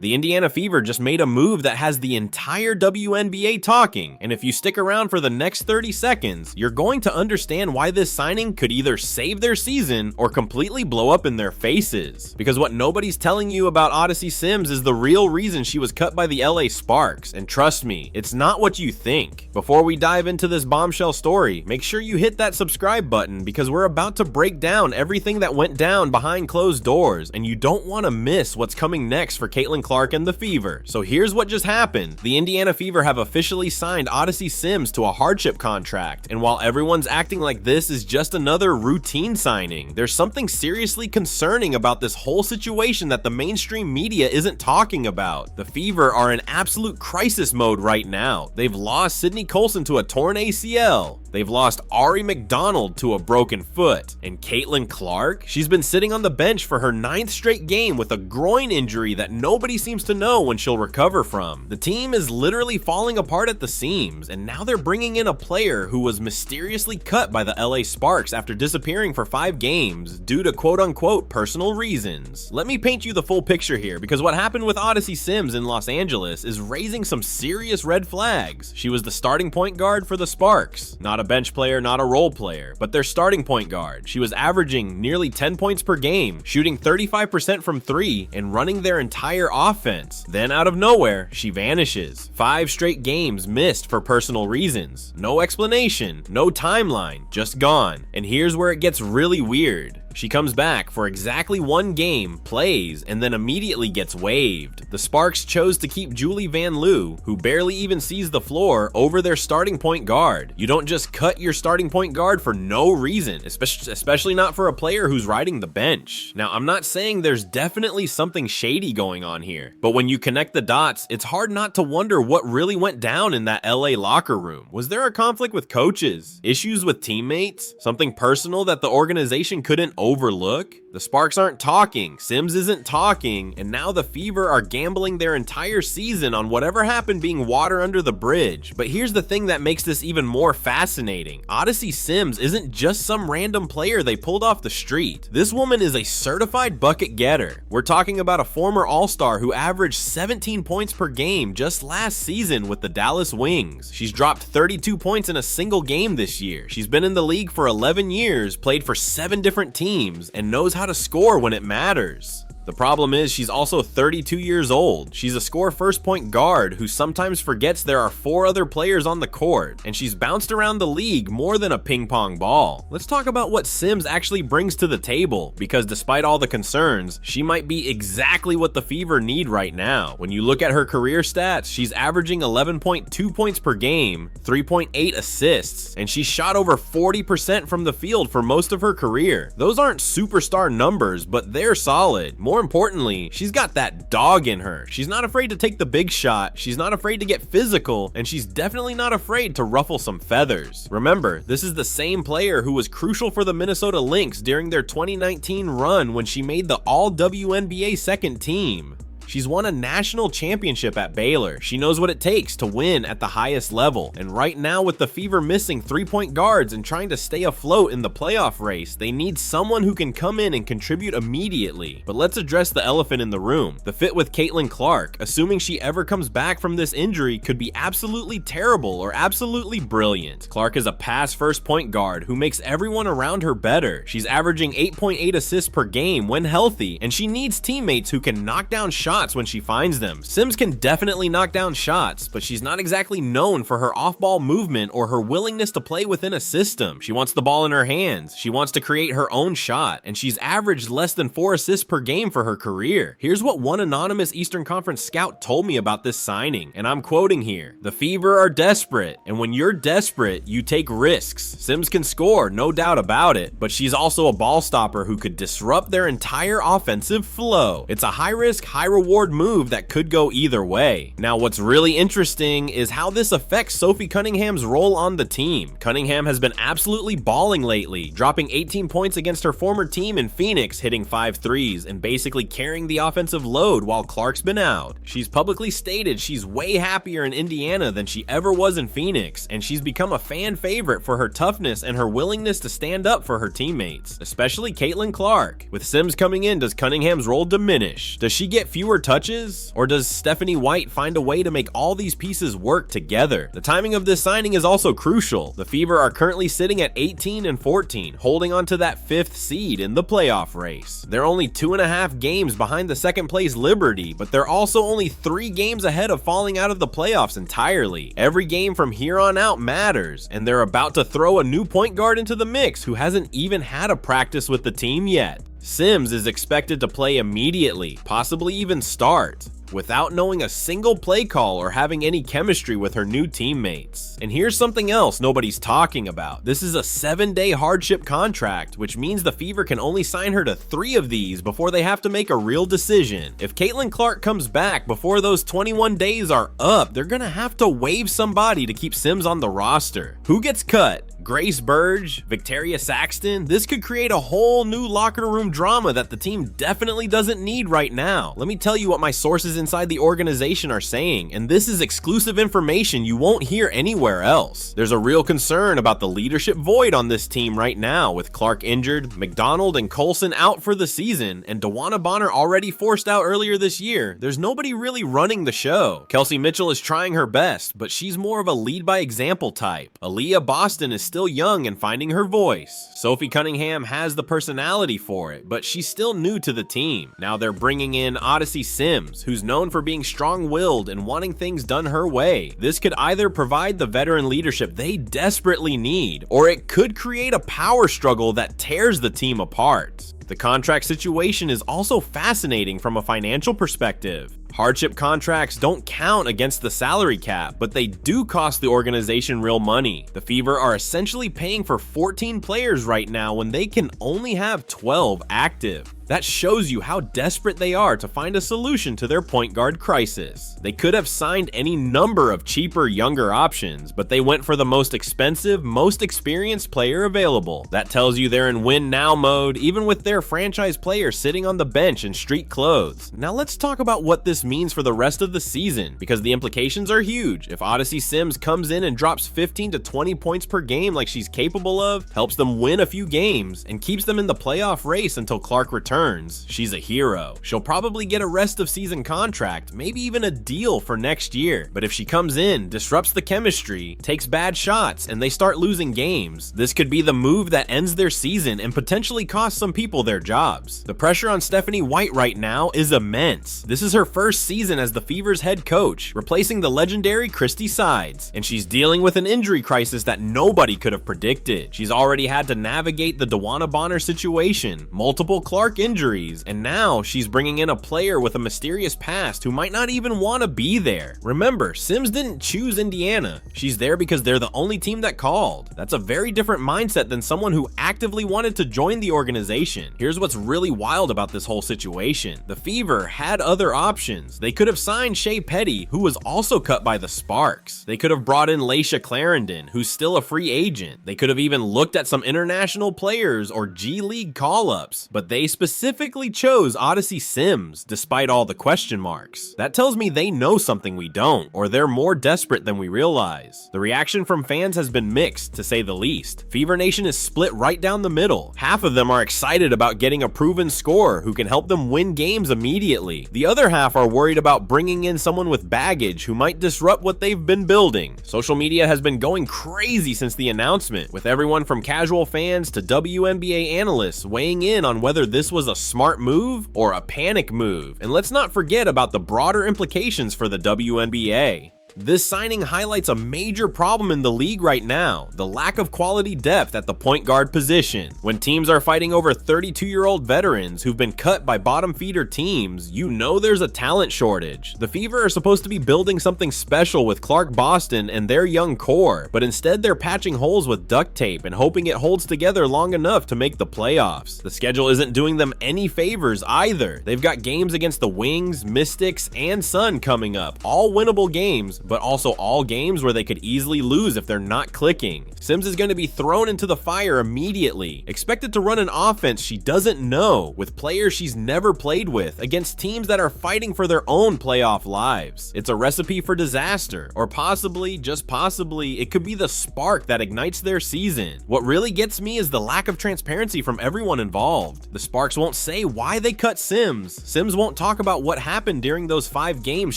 The Indiana Fever just made a move that has the entire WNBA talking, and if you stick around for the next 30 seconds, you're going to understand why this signing could either save their season or completely blow up in their faces. Because what nobody's telling you about Odyssey Sims is the real reason she was cut by the LA Sparks, and trust me, it's not what you think. Before we dive into this bombshell story, make sure you hit that subscribe button because we're about to break down everything that went down behind closed doors, and you don't want to miss what's coming next for Caitlin Clark and the Fever. So here's what just happened. The Indiana Fever have officially signed Odyssey Sims to a hardship contract, and while everyone's acting like this is just another routine signing, there's something seriously concerning about this whole situation that the mainstream media isn't talking about. The Fever are in absolute crisis mode right now. They've lost Sydney Colson to a torn ACL. They've lost Aari McDonald to a broken foot. And Caitlin Clark? She's been sitting on the bench for her 9th straight game with a groin injury that nobody seems to know when she'll recover from. The team is literally falling apart at the seams, and now they're bringing in a player who was mysteriously cut by the LA Sparks after disappearing for 5 games due to quote-unquote personal reasons. Let me paint you the full picture here, because what happened with Odyssey Sims in Los Angeles is raising some serious red flags. She was the starting point guard for the Sparks. Not a bench player, not a role player, but their starting point guard. She was averaging nearly 10 points per game, shooting 35% from 3, and running their entire offense. Then out of nowhere, she vanishes. 5 straight games missed for personal reasons. No explanation, no timeline, just gone. And here's where it gets really weird. She comes back for exactly 1 game, plays, and then immediately gets waived. The Sparks chose to keep Julie Van Loo, who barely even sees the floor, over their starting point guard. You don't just cut your starting point guard for no reason, especially not for a player who's riding the bench. Now, I'm not saying there's definitely something shady going on here, but when you connect the dots, it's hard not to wonder what really went down in that LA locker room. Was there a conflict with coaches? Issues with teammates? Something personal that the organization couldn't overlook? The Sparks aren't talking, Sims isn't talking, and now the Fever are gambling their entire season on whatever happened being water under the bridge. But here's the thing that makes this even more fascinating. Odyssey Sims isn't just some random player they pulled off the street. This woman is a certified bucket getter. We're talking about a former All-Star who averaged 17 points per game just last season with the Dallas Wings. She's dropped 32 points in a single game this year. She's been in the league for 11 years, played for 7 different teams, and knows how to score when it matters. The problem is she's also 32 years old. She's a score first point guard who sometimes forgets there are 4 other players on the court, and she's bounced around the league more than a ping pong ball. Let's talk about what Sims actually brings to the table, because despite all the concerns, she might be exactly what the Fever need right now. When you look at her career stats, she's averaging 11.2 points per game, 3.8 assists, and she shot over 40% from the field for most of her career. Those aren't superstar numbers, but they're solid. More importantly, she's got that dog in her. She's not afraid to take the big shot, she's not afraid to get physical, and she's definitely not afraid to ruffle some feathers. Remember, this is the same player who was crucial for the Minnesota Lynx during their 2019 run when she made the All-WNBA second team. She's won a national championship at Baylor. She knows what it takes to win at the highest level. And right now, with the Fever missing 3-point guards and trying to stay afloat in the playoff race, they need someone who can come in and contribute immediately. But let's address the elephant in the room. The fit with Caitlin Clark, assuming she ever comes back from this injury, could be absolutely terrible or absolutely brilliant. Clark is a pass-first point guard who makes everyone around her better. She's averaging 8.8 assists per game when healthy, and she needs teammates who can knock down shots when she finds them. Sims can definitely knock down shots, but she's not exactly known for her off-ball movement or her willingness to play within a system. She wants the ball in her hands. She wants to create her own shot, and she's averaged less than 4 assists per game for her career. Here's what one anonymous Eastern Conference scout told me about this signing, and I'm quoting here. "The Fever are desperate, and when you're desperate, you take risks. Sims can score, no doubt about it, but she's also a ball stopper who could disrupt their entire offensive flow. It's a high-risk, high-reward move that could go either way." Now, what's really interesting is how this affects Sophie Cunningham's role on the team. Cunningham has been absolutely balling lately, dropping 18 points against her former team in Phoenix, hitting 5 threes, and basically carrying the offensive load while Clark's been out. She's publicly stated she's way happier in Indiana than she ever was in Phoenix, and she's become a fan favorite for her toughness and her willingness to stand up for her teammates, especially Caitlin Clark. With Sims coming in, does Cunningham's role diminish? Does she get fewer fewer touches? Or does Stephanie White find a way to make all these pieces work together? The timing of this signing is also crucial. The Fever are currently sitting at 18-14, holding on to that 5th seed in the playoff race. They're only 2.5 games behind the second place Liberty, but they're also only 3 games ahead of falling out of the playoffs entirely. Every game from here on out matters, and they're about to throw a new point guard into the mix who hasn't even had a practice with the team yet. Sims is expected to play immediately, possibly even start, without knowing a single play call or having any chemistry with her new teammates. And here's something else nobody's talking about. This is a 7-day hardship contract, which means the Fever can only sign her to 3 of these before they have to make a real decision. If Caitlin Clark comes back before those 21 days are up, they're gonna have to waive somebody to keep Sims on the roster. Who gets cut? Grace Burge, Victoria Saxton? This could create a whole new locker room drama that the team definitely doesn't need right now. Let me tell you what my sources inside the organization are saying, and this is exclusive information you won't hear anywhere else. There's a real concern about the leadership void on this team right now, with Clark injured, McDonald and Colson out for the season, and DeWanna Bonner already forced out earlier this year. There's nobody really running the show. Kelsey Mitchell is trying her best, but she's more of a lead by example type. Aliyah Boston is still young and finding her voice. Sophie Cunningham has the personality for it, but she's still new to the team. Now they're bringing in Odyssey Sims, who's known for being strong-willed and wanting things done her way. This could either provide the veteran leadership they desperately need, or it could create a power struggle that tears the team apart. The contract situation is also fascinating from a financial perspective. Hardship contracts don't count against the salary cap, but they do cost the organization real money. The Fever are essentially paying for 14 players right now when they can only have 12 active. That shows you how desperate they are to find a solution to their point guard crisis. They could have signed any number of cheaper, younger options, but they went for the most expensive, most experienced player available. That tells you they're in win now mode, even with their franchise player sitting on the bench in street clothes. Now let's talk about what this means for the rest of the season, because the implications are huge. If Odyssey Sims comes in and drops 15 to 20 points per game like she's capable of, helps them win a few games, and keeps them in the playoff race until Clark returns, she's a hero. She'll probably get a rest of season contract, maybe even a deal for next year. But if she comes in, disrupts the chemistry, takes bad shots, and they start losing games, this could be the move that ends their season and potentially cost some people their jobs. The pressure on Stephanie White right now is immense. This is her first season as the Fever's head coach, replacing the legendary Christy Sides, and she's dealing with an injury crisis that nobody could have predicted. She's already had to navigate the DeWanna Bonner situation, multiple Clark injuries, and now she's bringing in a player with a mysterious past who might not even want to be there. Remember, Sims didn't choose Indiana. She's there because they're the only team that called. That's a very different mindset than someone who actively wanted to join the organization. Here's what's really wild about this whole situation. The Fever had other options. They could have signed Shea Petty, who was also cut by the Sparks. They could have brought in Laisha Clarendon, who's still a free agent. They could have even looked at some international players or G League call-ups, but they specifically chose Odyssey Sims, despite all the question marks. That tells me they know something we don't, or they're more desperate than we realize. The reaction from fans has been mixed, to say the least. Fever Nation is split right down the middle. Half of them are excited about getting a proven scorer who can help them win games immediately. The other half are worried about bringing in someone with baggage who might disrupt what they've been building. Social media has been going crazy since the announcement, with everyone from casual fans to WNBA analysts weighing in on whether this was a smart move or a panic move. And let's not forget about the broader implications for the WNBA. This signing highlights a major problem in the league right now, the lack of quality depth at the point guard position. When teams are fighting over 32-year-old veterans who've been cut by bottom feeder teams, you know there's a talent shortage. The Fever are supposed to be building something special with Clark Boston and their young core, but instead they're patching holes with duct tape and hoping it holds together long enough to make the playoffs. The schedule isn't doing them any favors either. They've got games against the Wings, Mystics, and Sun coming up, all winnable games, but also all games where they could easily lose if they're not clicking. Sims is going to be thrown into the fire immediately, expected to run an offense she doesn't know with players she's never played with against teams that are fighting for their own playoff lives. It's a recipe for disaster, or possibly, just possibly, it could be the spark that ignites their season. What really gets me is the lack of transparency from everyone involved. The Sparks won't say why they cut Sims. Sims won't talk about what happened during those 5 games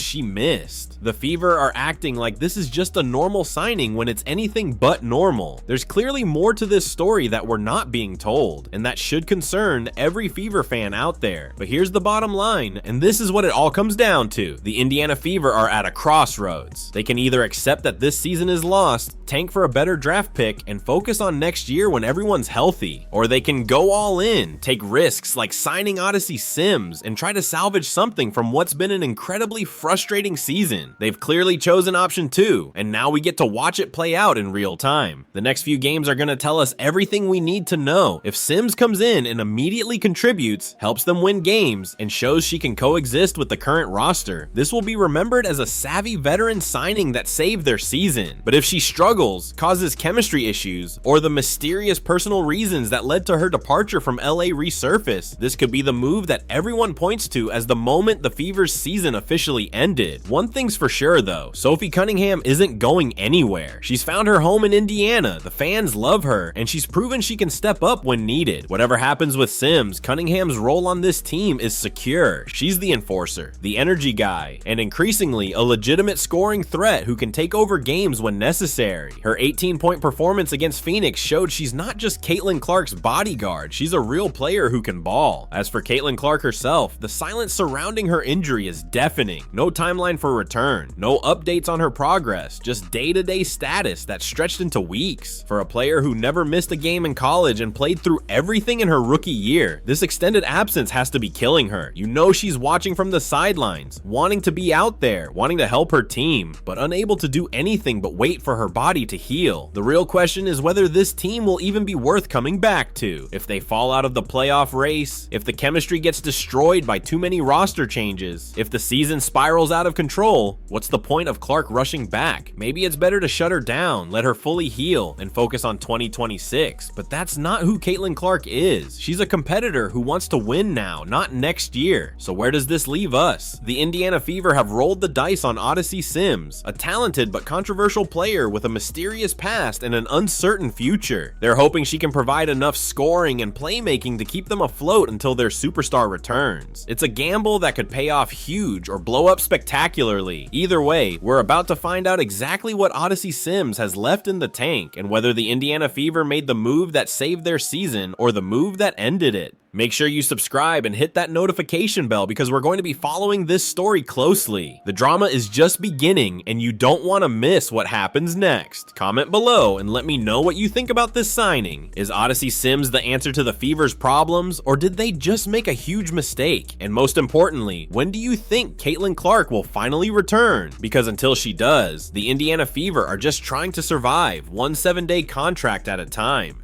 she missed. The Fever are acting like this is just a normal signing when it's anything but normal. There's clearly more to this story that we're not being told, and that should concern every Fever fan out there. But here's the bottom line, and this is what it all comes down to. The Indiana Fever are at a crossroads. They can either accept that this season is lost, tank for a better draft pick, and focus on next year when everyone's healthy, or they can go all in, take risks like signing Odyssey Sims, and try to salvage something from what's been an incredibly frustrating season. They've clearly chosen option 2, and now we get to watch it play out in real time. The next few games are going to tell us everything we need to know. If Sims comes in and immediately contributes, helps them win games, and shows she can coexist with the current roster, this will be remembered as a savvy veteran signing that saved their season. But if she struggles, causes chemistry issues, or the mysterious personal reasons that led to her departure from LA resurface, this could be the move that everyone points to as the moment the Fever's season officially ended. One thing's for sure though, Sophie Cunningham isn't going anywhere. She's found her home in Indiana, the fans love her, and she's proven she can step up when needed. Whatever happens with Sims, Cunningham's role on this team is secure. She's the enforcer, the energy guy, and increasingly a legitimate scoring threat who can take over games when necessary. Her 18-point performance against Phoenix showed she's not just Caitlin Clark's bodyguard, she's a real player who can ball. As for Caitlin Clark herself, the silence surrounding her injury is deafening. No timeline for return, no updates on her progress, just day-to-day status that stretched into weeks. For a player who never missed a game in college and played through everything in her rookie year, this extended absence has to be killing her. You know she's watching from the sidelines, wanting to be out there, wanting to help her team, but unable to do anything but wait for her body to heal. The real question is whether this team will even be worth coming back to. If they fall out of the playoff race, if the chemistry gets destroyed by too many roster changes, if the season spirals out of control, what's the point of Clark rushing back? Maybe it's better to shut her down, let her fully heal, and focus on 2026. But that's not who Caitlin Clark is. She's a competitor who wants to win now, not next year. So where does this leave us? The Indiana Fever have rolled the dice on Odyssey Sims, a talented but controversial player with a mysterious past and an uncertain future. They're hoping she can provide enough scoring and playmaking to keep them afloat until their superstar returns. It's a gamble that could pay off huge or blow up spectacularly. Either way, we're about to find out exactly what Odyssey Sims has left in the tank and whether the Indiana Fever made the move that saved their season or the move that ended it. Make sure you subscribe and hit that notification bell because we're going to be following this story closely. The drama is just beginning and you don't want to miss what happens next. Comment below and let me know what you think about this signing. Is Odyssey Sims the answer to the Fever's problems, or did they just make a huge mistake? And most importantly, when do you think Caitlin Clark will finally return? Because until she does, the Indiana Fever are just trying to survive, one 7-day contract at a time.